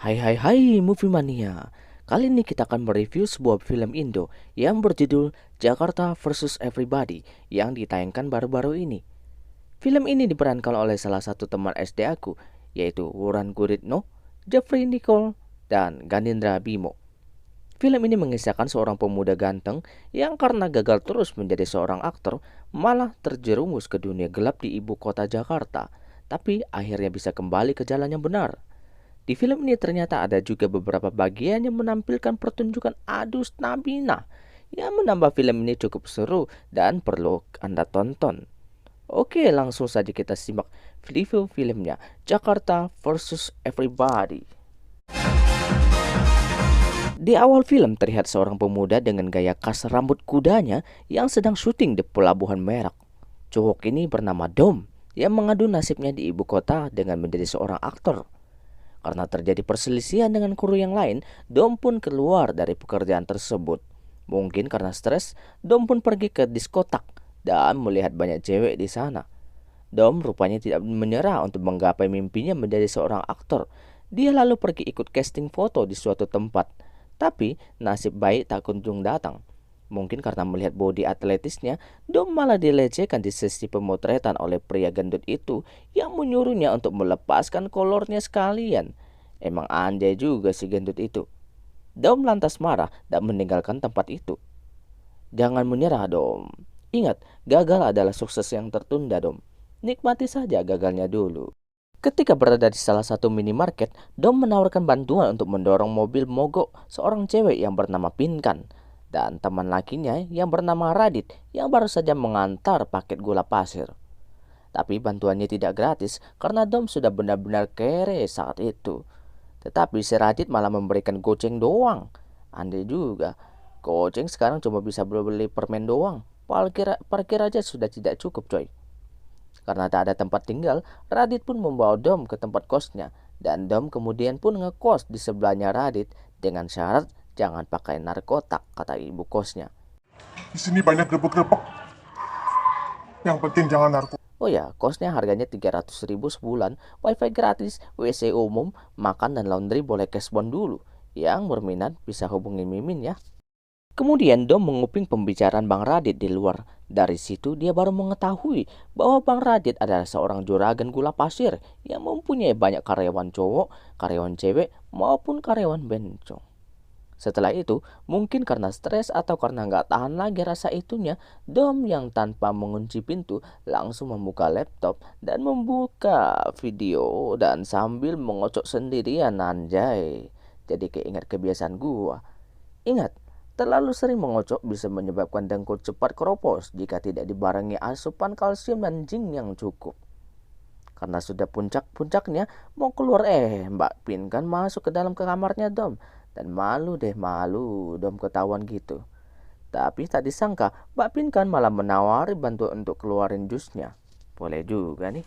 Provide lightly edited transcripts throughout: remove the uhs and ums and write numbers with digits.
Hai Movie Mania. Kali ini kita akan mereview sebuah film Indo yang berjudul Jakarta versus Everybody yang ditayangkan baru-baru ini. Film ini diperankan oleh salah satu teman SD aku, yaitu Wulan Guritno, Jeffrey Nicole, dan Ganindra Bimo. Film ini mengisahkan seorang pemuda ganteng yang karena gagal terus menjadi seorang aktor, malah terjerumus ke dunia gelap di ibu kota Jakarta, tapi akhirnya bisa kembali ke jalan yang benar. Di film ini ternyata ada juga beberapa bagian yang menampilkan pertunjukan adu stamina yang menambah film ini cukup seru dan perlu Anda tonton. Oke, langsung saja kita simak review filmnya Jakarta versus Everybody. Di awal film terlihat seorang pemuda dengan gaya khas rambut kudanya yang sedang syuting di Pelabuhan Merak. Cowok ini bernama Dom yang mengadu nasibnya di ibu kota dengan menjadi seorang aktor. Karena terjadi perselisihan dengan kru yang lain, Dom pun keluar dari pekerjaan tersebut. Mungkin karena stres, Dom pun pergi ke diskotak dan melihat banyak cewek di sana. Dom rupanya tidak menyerah untuk menggapai mimpinya menjadi seorang aktor. Dia lalu pergi ikut casting foto di suatu tempat. Tapi nasib baik tak kunjung datang. Mungkin karena melihat bodi atletisnya, Dom malah dilecehkan di sesi pemotretan oleh pria gendut itu yang menyuruhnya untuk melepaskan kolornya sekalian. Emang anjay juga si gendut itu. Dom lantas marah dan meninggalkan tempat itu. Jangan menyerah, Dom. Ingat, gagal adalah sukses yang tertunda, Dom. Nikmati saja gagalnya dulu. Ketika berada di salah satu minimarket, Dom menawarkan bantuan untuk mendorong mobil mogok seorang cewek yang bernama Pinkan dan teman lakinya yang bernama Radit yang baru saja mengantar paket gula pasir. Tapi bantuannya tidak gratis karena Dom sudah benar-benar kere saat itu. Tetapi si Radit malah memberikan goceng doang. Andai juga, goceng sekarang cuma bisa beli permen doang. Parkir aja sudah tidak cukup, coy. Karena tak ada tempat tinggal, Radit pun membawa Dom ke tempat kosnya. Dan Dom kemudian pun ngekos di sebelahnya Radit dengan syarat jangan pakai narkotik, kata ibu kosnya. Di sini banyak grebek-grebek. Yang penting jangan narko. Oh ya, kosnya harganya 300.000 sebulan, wifi gratis, WC umum, makan dan laundry boleh cashbon dulu. Yang berminat bisa hubungi Mimin ya. Kemudian Dom menguping pembicaraan Bang Radit di luar. Dari situ dia baru mengetahui bahwa Bang Radit adalah seorang juragan gula pasir yang mempunyai banyak karyawan cowok, karyawan cewek, maupun karyawan bencong. Setelah itu, mungkin karena stres atau karena nggak tahan lagi rasa itunya, Dom yang tanpa mengunci pintu langsung membuka laptop dan membuka video dan sambil mengocok sendirian, anjay. Jadi keinget kebiasaan gua. Ingat, terlalu sering mengocok bisa menyebabkan dengkul cepat keropos jika tidak dibarengi asupan kalsium dan zinc yang cukup. Karena sudah puncak-puncaknya mau keluar, Mbak Pin kan masuk ke dalam kamarnya Dom. Dan malu Dom ketahuan gitu. Tapi tak disangka Mbak Pin kan malah menawari bantuan untuk keluarin jusnya. Boleh juga nih.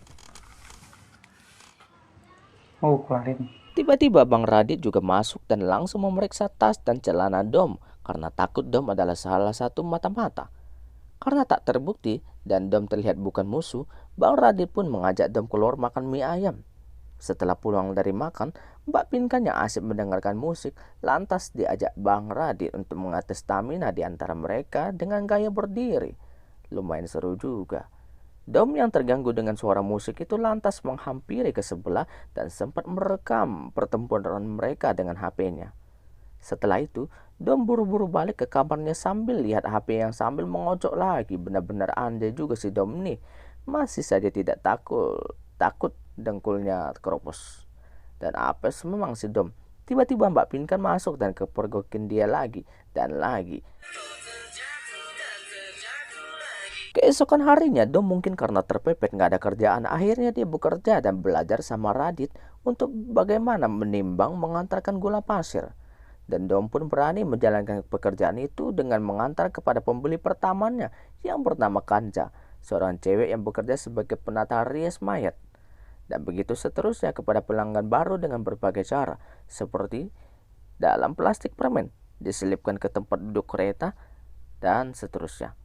Keluarin. Tiba-tiba Bang Radit juga masuk dan langsung memeriksa tas dan celana Dom karena takut Dom adalah salah satu mata-mata. Karena tak terbukti dan Dom terlihat bukan musuh, Bang Radit pun mengajak Dom keluar makan mie ayam. Setelah pulang dari makan, Mbak Pinkan yang asik mendengarkan musik, lantas diajak Bang Radit untuk mengates stamina di antara mereka dengan gaya berdiri. Lumayan seru juga. Dom yang terganggu dengan suara musik itu lantas menghampiri ke sebelah dan sempat merekam pertempuran mereka dengan HP-nya. Setelah itu, Dom buru-buru balik ke kamarnya sambil lihat HP yang sambil mengocok lagi. Benar-benar andai juga si Dom nih. Masih saja tidak takut dengkulnya keropos. Dan apes memang si Dom. Tiba-tiba Mbak Pinkan masuk dan kepergokin dia lagi dan lagi. Keesokan harinya Dom mungkin karena terpepet gak ada kerjaan, akhirnya dia bekerja dan belajar sama Radit untuk bagaimana menimbang mengantarkan gula pasir. Dan Dom pun berani menjalankan pekerjaan itu dengan mengantar kepada pembeli pertamanya yang bernama Kanja, seorang cewek yang bekerja sebagai penata rias mayat. Dan begitu seterusnya kepada pelanggan baru dengan berbagai cara, seperti dalam plastik permen, diselipkan ke tempat duduk kereta, dan seterusnya.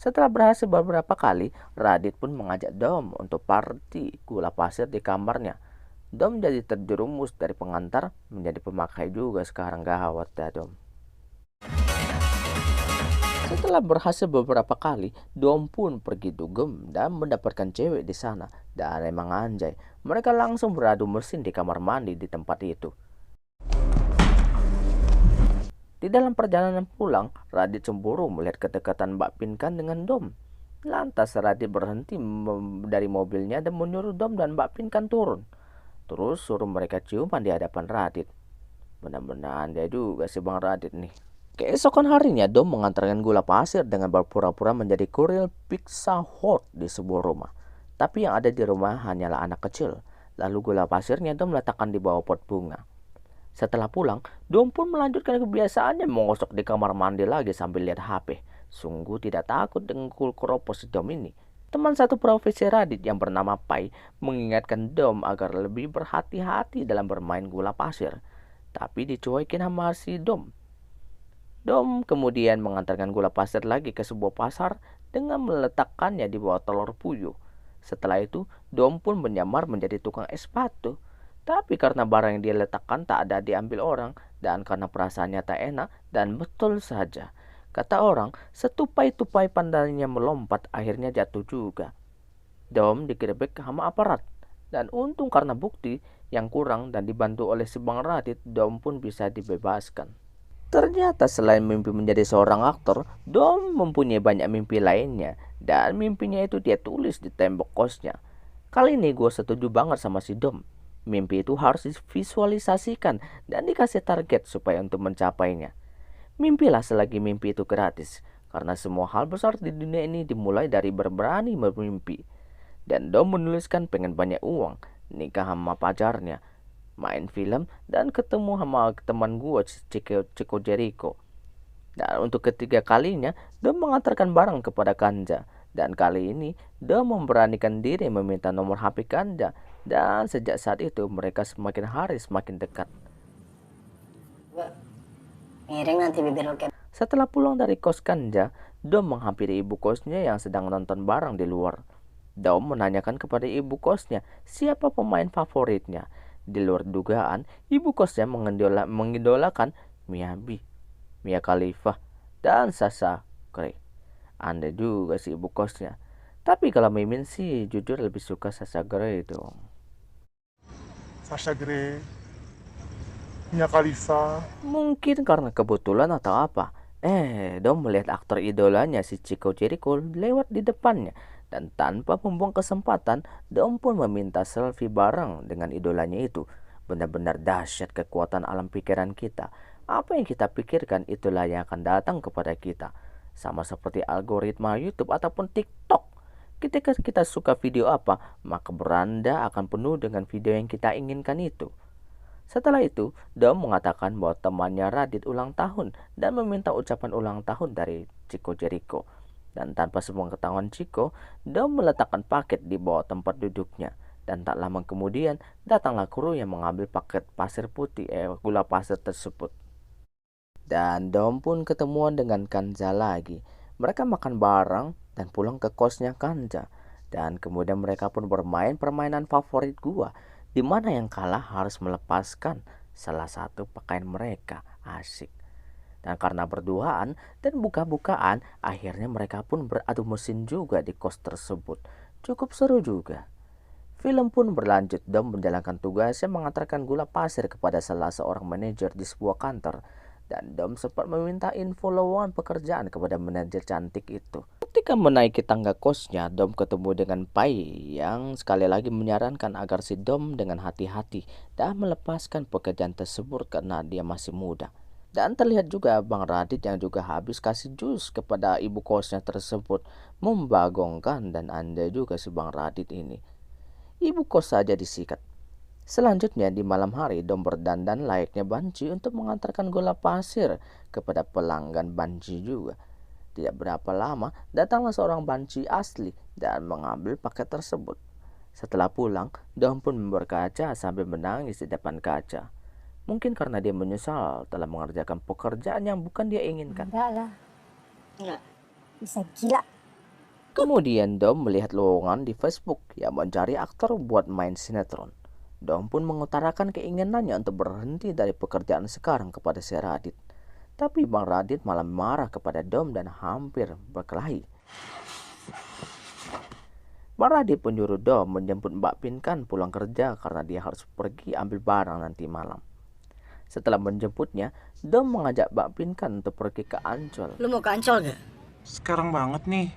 Setelah berhasil beberapa kali, Radit pun mengajak Dom untuk party gula pasir di kamarnya. Dom jadi terjerumus dari pengantar menjadi pemakai juga sekarang, gawat dah Dom. Setelah berhasil beberapa kali, Dom pun pergi dugem dan mendapatkan cewek di sana. Dan emang anjay, mereka langsung beradu mesin di kamar mandi di tempat itu. Di dalam perjalanan pulang, Radit cemburu melihat kedekatan Mbak Pinkan dengan Dom. Lantas Radit berhenti dari mobilnya dan menyuruh Dom dan Mbak Pinkan turun. Terus suruh mereka ciuman di hadapan Radit. Benar-benar dia juga si Bang Radit nih. Keesokan harinya, Dom mengantarkan gula pasir dengan berpura-pura menjadi kurir pizza hot di sebuah rumah. Tapi yang ada di rumah hanyalah anak kecil. Lalu gula pasirnya Dom letakkan di bawah pot bunga. Setelah pulang, Dom pun melanjutkan kebiasaannya mengosok di kamar mandi lagi sambil lihat HP. Sungguh tidak takut dengan keropos si Dom ini. Teman satu profesi Radit yang bernama Pai mengingatkan Dom agar lebih berhati-hati dalam bermain gula pasir. Tapi dicuekin sama si Dom. Dom kemudian mengantarkan gula pasir lagi ke sebuah pasar dengan meletakkannya di bawah telur puyuh. Setelah itu, Dom pun menyamar menjadi tukang es batu. Tapi karena barang yang dia letakkan tak ada diambil orang, dan karena perasaannya tak enak, dan betul saja, kata orang, setupai-tupai pandainya melompat akhirnya jatuh juga. Dom digerebek sama aparat, dan untung karena bukti yang kurang dan dibantu oleh si Bang Radit, Dom pun bisa dibebaskan. Ternyata selain mimpi menjadi seorang aktor, Dom mempunyai banyak mimpi lainnya, dan mimpinya itu dia tulis di tembok kosnya. Kali ini gue setuju banget sama si Dom. Mimpi itu harus divisualisasikan dan dikasih target supaya untuk mencapainya. Mimpilah selagi mimpi itu gratis, karena semua hal besar di dunia ini dimulai dari berberani bermimpi. Dan Dom menuliskan pengen banyak uang, nikah sama pacarnya, main film, dan ketemu sama teman gue Chico Jericho. Dan untuk ketiga kalinya, Dom mengantarkan barang kepada Kanja. Dan kali ini, Dom memberanikan diri meminta nomor HP Kanja. Dan sejak saat itu, mereka semakin hari semakin dekat. Miring nanti bibir lo. Setelah pulang dari kos Kanja, Dom menghampiri ibu kosnya yang sedang nonton bareng di luar. Dom menanyakan kepada ibu kosnya siapa pemain favoritnya. Di luar dugaan, ibu kosnya mengidolakan Miyabi, Mia Khalifa, dan Sasha Grey. Anda juga sih ibu kosnya. Tapi kalau Mimin sih jujur lebih suka Sasha Grey dong. Sasha Grey, Mia Khalifa. Mungkin karena kebetulan atau apa. Dom melihat aktor idolanya si Chico Jericho lewat di depannya. Dan tanpa membuang kesempatan, Dom pun meminta selfie bareng dengan idolanya itu. Benar-benar dahsyat kekuatan alam pikiran kita. Apa yang kita pikirkan itulah yang akan datang kepada kita. Sama seperti algoritma YouTube ataupun TikTok. Ketika kita suka video apa, maka beranda akan penuh dengan video yang kita inginkan itu. Setelah itu, Dom mengatakan bahwa temannya Radit ulang tahun dan meminta ucapan ulang tahun dari Chico Jericho. Dan tanpa sepengetahuan Chico, Dom meletakkan paket di bawah tempat duduknya. Dan tak lama kemudian, datanglah kru yang mengambil paket pasir putih, gula pasir tersebut. Dan Dom pun ketemuan dengan Kanja lagi. Mereka makan bareng dan pulang ke kosnya Kanja. Dan kemudian mereka pun bermain permainan favorit gua, di mana yang kalah harus melepaskan salah satu pakaian mereka. Asik. Dan karena berduaan dan buka-bukaan, akhirnya mereka pun beradu mesin juga di kos tersebut. Cukup seru juga. Film pun berlanjut. Dom menjalankan tugasnya mengantarkan gula pasir kepada salah seorang manajer di sebuah kantor. Dan Dom sempat meminta info lowongan pekerjaan kepada manajer cantik itu. Ketika menaiki tangga kosnya, Dom ketemu dengan Pai yang sekali lagi menyarankan agar si Dom dengan hati-hati dan melepaskan pekerjaan tersebut karena dia masih muda. Dan terlihat juga Bang Radit yang juga habis kasih jus kepada ibu kosnya tersebut, membagongkan, dan anda juga si Bang Radit ini. Ibu kos saja disikat. Selanjutnya di malam hari, Dom berdandan layaknya banci untuk mengantarkan gula pasir kepada pelanggan banci juga. Tidak berapa lama, datanglah seorang banci asli dan mengambil paket tersebut. Setelah pulang, Dom pun berkaca sambil menangis di depan kaca. Mungkin karena dia menyesal telah mengerjakan pekerjaan yang bukan dia inginkan. Enggak lah. Enggak. Bisa gila. Kemudian Dom melihat lowongan di Facebook yang mencari aktor buat main sinetron. Dom pun mengutarakan keinginannya untuk berhenti dari pekerjaan sekarang kepada si Radit. Tapi Bang Radit malah marah kepada Dom dan hampir berkelahi. Bang Radit pun nyuruh Dom menjemput Mbak Pinkan pulang kerja karena dia harus pergi ambil barang nanti malam. Setelah menjemputnya, Dom mengajak Mbak Pinkan untuk pergi ke Ancol. Lu mau ke Ancol gak? Sekarang banget nih.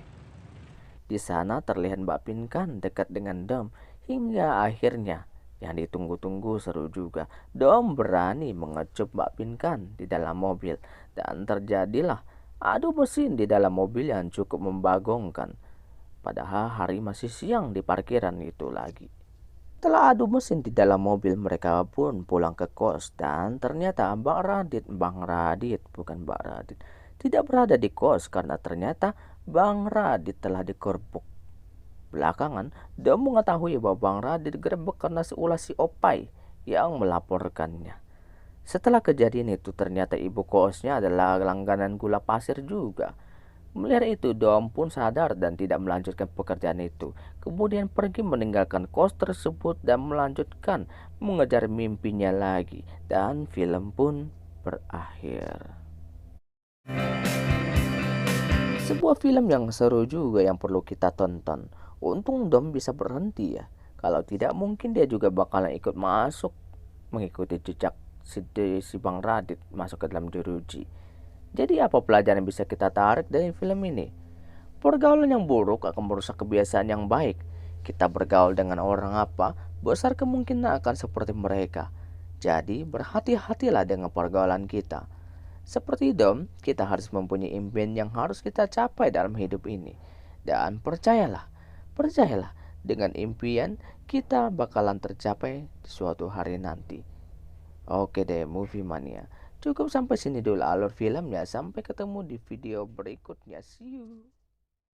Di sana terlihat Mbak Pinkan dekat dengan Dom hingga akhirnya yang ditunggu-tunggu seru juga. Dom berani mengecup Mbak Pinkan di dalam mobil dan terjadilah adu mesin di dalam mobil yang cukup membagongkan. Padahal hari masih siang di parkiran itu lagi. Setelah adu mesin di dalam mobil, mereka pun pulang ke kos dan ternyata Bang Radit bukan Mbak Radit, tidak berada di kos karena ternyata Bang Radit telah dikerbuk. Belakangan, Dom mengetahui bahwa Bang Radit digerebek karena seulah si Opai yang melaporkannya. Setelah kejadian itu, ternyata ibu kosnya adalah langganan gula pasir juga. Melihat itu, Dom pun sadar dan tidak melanjutkan pekerjaan itu. Kemudian pergi meninggalkan kos tersebut dan melanjutkan mengejar mimpinya lagi. Dan film pun berakhir. Sebuah film yang seru juga yang perlu kita tonton. Untung Dom bisa berhenti ya. Kalau tidak mungkin dia juga bakalan ikut masuk mengikuti jejak si Bang Radit masuk ke dalam jeruji. Jadi apa pelajaran yang bisa kita tarik dari film ini? Pergaulan yang buruk akan merusak kebiasaan yang baik. Kita bergaul dengan orang apa, besar kemungkinan akan seperti mereka. Jadi berhati-hatilah dengan pergaulan kita. Seperti Dom, kita harus mempunyai impian yang harus kita capai dalam hidup ini. Dan percayalah, dengan impian kita bakalan tercapai di suatu hari nanti. Oke deh, Movie Mania. Cukup sampai sini dulu alur filmnya. Sampai ketemu di video berikutnya. See you.